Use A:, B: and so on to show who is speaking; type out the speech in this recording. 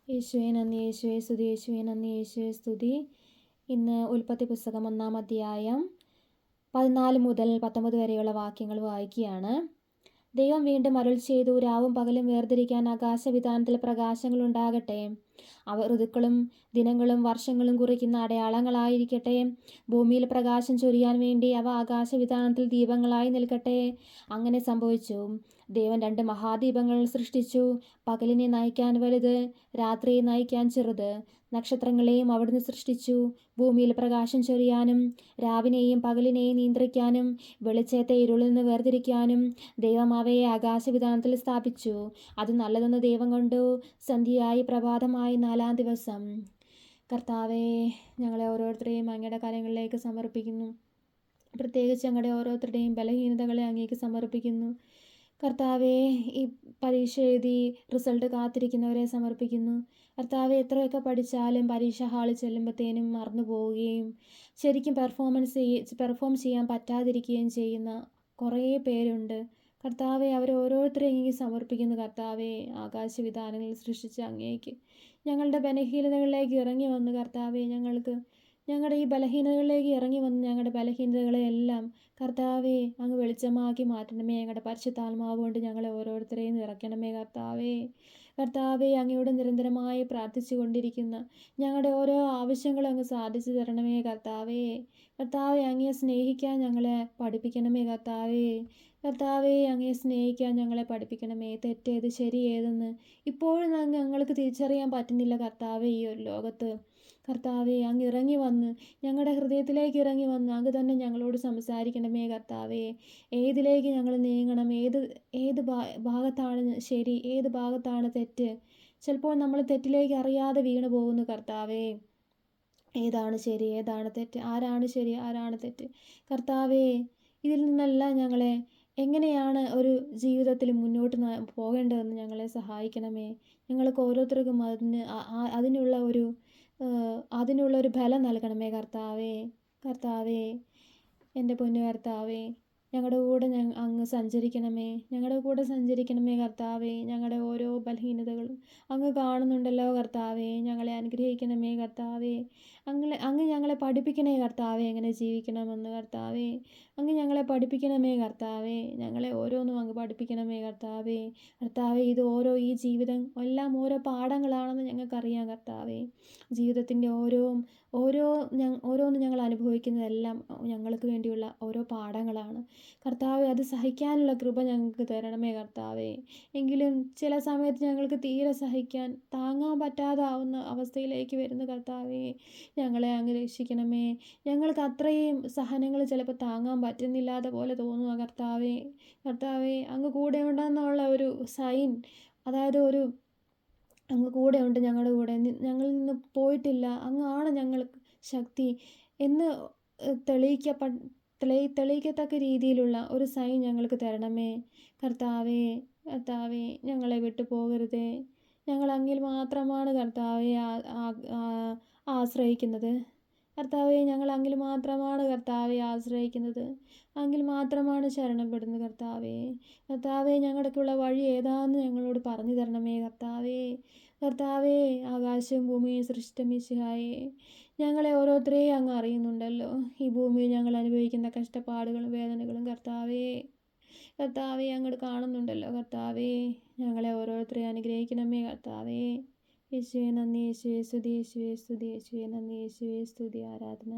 A: യേശുവേ നന്ദി, യേശുവേ സ്തുതി, യേശുവേ നന്ദി, യേശുവേ സ്തുതി. ഇന്ന് ഉൽപ്പത്തി പുസ്തകം 1-ാം അധ്യായം 14 മുതൽ 19 വരെയുള്ള വാക്യങ്ങൾ വായിക്കുകയാണ്. ദൈവം വീണ്ടും അരുൾ ചെയ്തു, രാവും പകലും വേർതിരിക്കാൻ ആകാശവിതാനത്തിൽ പ്രകാശങ്ങൾ ഉണ്ടാകട്ടെ. അവ ഋതുക്കളും ദിനങ്ങളും വർഷങ്ങളും കുറിക്കുന്ന അടയാളങ്ങളായിരിക്കട്ടെ. ഭൂമിയിൽ പ്രകാശം ചൊരിയാൻ വേണ്ടി അവ ആകാശവിതാനത്തിൽ ദീപങ്ങളായി നിൽക്കട്ടെ. അങ്ങനെ സംഭവിച്ചു. ദൈവം 2 മഹാദീപങ്ങൾ സൃഷ്ടിച്ചു, പകലിനെ നയിക്കാൻ വലുത്, രാത്രിയെ നയിക്കാൻ ചെറുത്. നക്ഷത്രങ്ങളെയും അവിടുന്ന് സൃഷ്ടിച്ചു, ഭൂമിയിൽ പ്രകാശം ചൊരിയാനും രാവിനെയും പകലിനെയും നിയന്ത്രിക്കാനും വെളിച്ചത്തെ ഇരുളിൽ നിന്ന് വേർതിരിക്കാനും ദൈവം അവയെ ആകാശവിതാനത്തിൽ സ്ഥാപിച്ചു. അത് നല്ലതെന്ന് ദൈവം കണ്ടു. സന്ധ്യയായി, പ്രഭാതമായി, 4-ാം ദിവസം. കർത്താവേ, ഞങ്ങളെ ഓരോരുത്തരെയും അങ്ങയുടെ കാര്യങ്ങളിലേക്ക് സമർപ്പിക്കുന്നു. പ്രത്യേകിച്ച് ഞങ്ങളുടെ ഓരോരുത്തരുടെയും ബലഹീനതകളെ അങ്ങേക്ക് സമർപ്പിക്കുന്നു. കർത്താവേ, ഈ പരീക്ഷ എഴുതി റിസൾട്ട് കാത്തിരിക്കുന്നവരെ സമർപ്പിക്കുന്നു. കർത്താവെ, എത്രയൊക്കെ പഠിച്ചാലും പരീക്ഷ ഹാളിൽ ചെല്ലുമ്പോഴത്തേനും മറന്നു പോവുകയും ശരിക്കും പെർഫോം ചെയ്യാൻ പറ്റാതിരിക്കുകയും ചെയ്യുന്ന കുറേ പേരുണ്ട്. കർത്താവെ, അവരെ ഓരോരുത്തരെയും ഇങ്ങനെ സമർപ്പിക്കുന്നു. കർത്താവെ, ആകാശവിതാനങ്ങൾ സൃഷ്ടിച്ച അങ്ങേക്ക് ഞങ്ങളുടെ ബലഹീനതകളിലേക്ക് ഇറങ്ങി വന്ന് കർത്താവെ, ഞങ്ങളുടെ ഈ ബലഹീനതകളിലേക്ക് ഇറങ്ങി വന്ന് ഞങ്ങളുടെ ബലഹീനതകളെയെല്ലാം കർത്താവെ അങ്ങ് വെളിച്ചമാക്കി മാറ്റണമേ. ഞങ്ങളുടെ പരിശുദ്ധാത്മാവ് കൊണ്ട് ഞങ്ങളെ ഓരോരുത്തരെയും നിറയ്ക്കണമേ. കർത്താവെ, അങ്ങയോട് നിരന്തരമായി പ്രാർത്ഥിച്ചു കൊണ്ടിരിക്കുന്ന ഞങ്ങളുടെ ഓരോ ആവശ്യങ്ങളും അങ്ങ് സാധിച്ചു തരണമേ. കർത്താവെ, അങ്ങയെ സ്നേഹിക്കാൻ ഞങ്ങളെ പഠിപ്പിക്കണമേ. കർത്താവെ, അങ്ങയെ സ്നേഹിക്കാൻ ഞങ്ങളെ പഠിപ്പിക്കണമേ. തെറ്റേത് ശരി ഏതെന്ന് ഇപ്പോഴും ഞങ്ങൾക്ക് തിരിച്ചറിയാൻ പറ്റുന്നില്ല. കർത്താവെ, ഈ ഒരു ലോകത്ത് കർത്താവെ, അങ്ങ് ഇറങ്ങി വന്ന് ഞങ്ങളുടെ ഹൃദയത്തിലേക്ക് ഇറങ്ങി വന്ന് അങ്ങ് തന്നെ ഞങ്ങളോട് സംസാരിക്കണമേ. കർത്താവെ, ഏതിലേക്ക് ഞങ്ങൾ നീങ്ങണം, ഏത് ഭാഗത്താണ് ശരി, ഏത് ഭാഗത്താണ് തെറ്റ്. ചിലപ്പോൾ നമ്മൾ തെറ്റിലേക്ക് അറിയാതെ വീണു പോകുന്നു. കർത്താവെ, ഏതാണ് ശരി, ഏതാണ് തെറ്റ്, ആരാണ് ശരി, ആരാണ് തെറ്റ്. കർത്താവെ, ഇതിൽ നിന്നെല്ലാം ഞങ്ങളെ എങ്ങനെയാണ് ഒരു ജീവിതത്തിൽ മുന്നോട്ട് പോകേണ്ടതെന്ന് ഞങ്ങളെ സഹായിക്കണമേ. ഞങ്ങൾക്ക് ഓരോരുത്തർക്കും അതിനുള്ളൊരു ബലം നൽകണമേ. കർത്താവേ, എൻ്റെ പൊന്നു കർത്താവേ, ഞങ്ങളുടെ കൂടെ അങ്ങ് സഞ്ചരിക്കണമേ. കർത്താവേ, ഞങ്ങളുടെ ഓരോ ബലഹീനതകളും അങ്ങ് കാണുന്നുണ്ടല്ലോ. കർത്താവേ, ഞങ്ങളെ അനുഗ്രഹിക്കണമേ. കർത്താവേ, അങ്ങ് ഞങ്ങളെ പഠിപ്പിക്കണേ. കർത്താവേ, എങ്ങനെ ജീവിക്കണമെന്ന്. അങ്ങ് ഞങ്ങളെ പഠിപ്പിക്കണമേ. ഞങ്ങളെ ഓരോന്നും അങ്ങ് പഠിപ്പിക്കണമേ. കർത്താവേ, ഈ ജീവിതം എല്ലാം ഓരോ പാഠങ്ങളാണെന്ന് ഞങ്ങൾക്കറിയാം. കർത്താവേ, ജീവിതത്തിൻ്റെ ഓരോന്ന് ഞങ്ങൾ അനുഭവിക്കുന്നതെല്ലാം ഞങ്ങൾക്ക് വേണ്ടിയുള്ള ഓരോ പാഠങ്ങളാണ്. കർത്താവെ, അത് സഹിക്കാനുള്ള കൃപ ഞങ്ങൾക്ക് തരണമേ. കർത്താവെ, എങ്കിലും ചില സമയത്ത് ഞങ്ങൾക്ക് തീരെ സഹിക്കാൻ താങ്ങാൻ പറ്റാതാവുന്ന അവസ്ഥയിലേക്ക് വരുന്ന കർത്താവെ, ഞങ്ങളെ അങ്ങ് രക്ഷിക്കണമേ. ഞങ്ങൾക്ക് അത്രയും സഹനങ്ങൾ ചിലപ്പോൾ താങ്ങാൻ പറ്റുന്നില്ലാത്ത പോലെ തോന്നുക. കർത്താവെ, അങ്ങ് കൂടെ ഉണ്ടെന്നുള്ള ഒരു സൈൻ, അതായത് അങ്ങ് കൂടെ ഉണ്ട്, ഞങ്ങളുടെ കൂടെ, ഞങ്ങളിൽ നിന്ന് പോയിട്ടില്ല, അങ്ങാണ് ഞങ്ങൾക്ക് ശക്തി എന്ന് തെളിയിക്കത്തക്ക രീതിയിലുള്ള ഒരു സൈൻ ഞങ്ങൾക്ക് തരണമേ. കർത്താവേ, ഞങ്ങളെ വിട്ടു പോകരുതേ. ഞങ്ങൾ അങ്ങിൽ മാത്രമാണ് കർത്താവെ ആശ്രയിക്കുന്നത്. ഞങ്ങൾ അങ്ങിൽ മാത്രമാണ് ആശ്രയിക്കുന്നത്. അങ്ങിൽ മാത്രമാണ് ശരണപ്പെടുന്നത്. ഞങ്ങൾക്കുള്ള വഴി ഏതാണെന്ന് ഞങ്ങളോട് പറഞ്ഞു തരണമേ. ആകാശവും ഭൂമിയും സൃഷ്ടിച്ച മിശിഹായേ, ഞങ്ങളെ ഓരോരുത്തരെയും അങ്ങ് അറിയുന്നുണ്ടല്ലോ. ഈ ഭൂമിയിൽ ഞങ്ങൾ അനുഭവിക്കുന്ന കഷ്ടപ്പാടുകളും വേദനകളും അങ്ങോട്ട് കാണുന്നുണ്ടല്ലോ. ഞങ്ങളെ ഓരോരുത്തരെയും അനുഗ്രഹിക്കണമേ. യേശുവേ നന്ദി, യേശുവേ സ്തുതി, യേശുവേ സ്തുതി, യേശുവേ നന്ദി, യേശുവേ സ്തുതി, ആരാധന.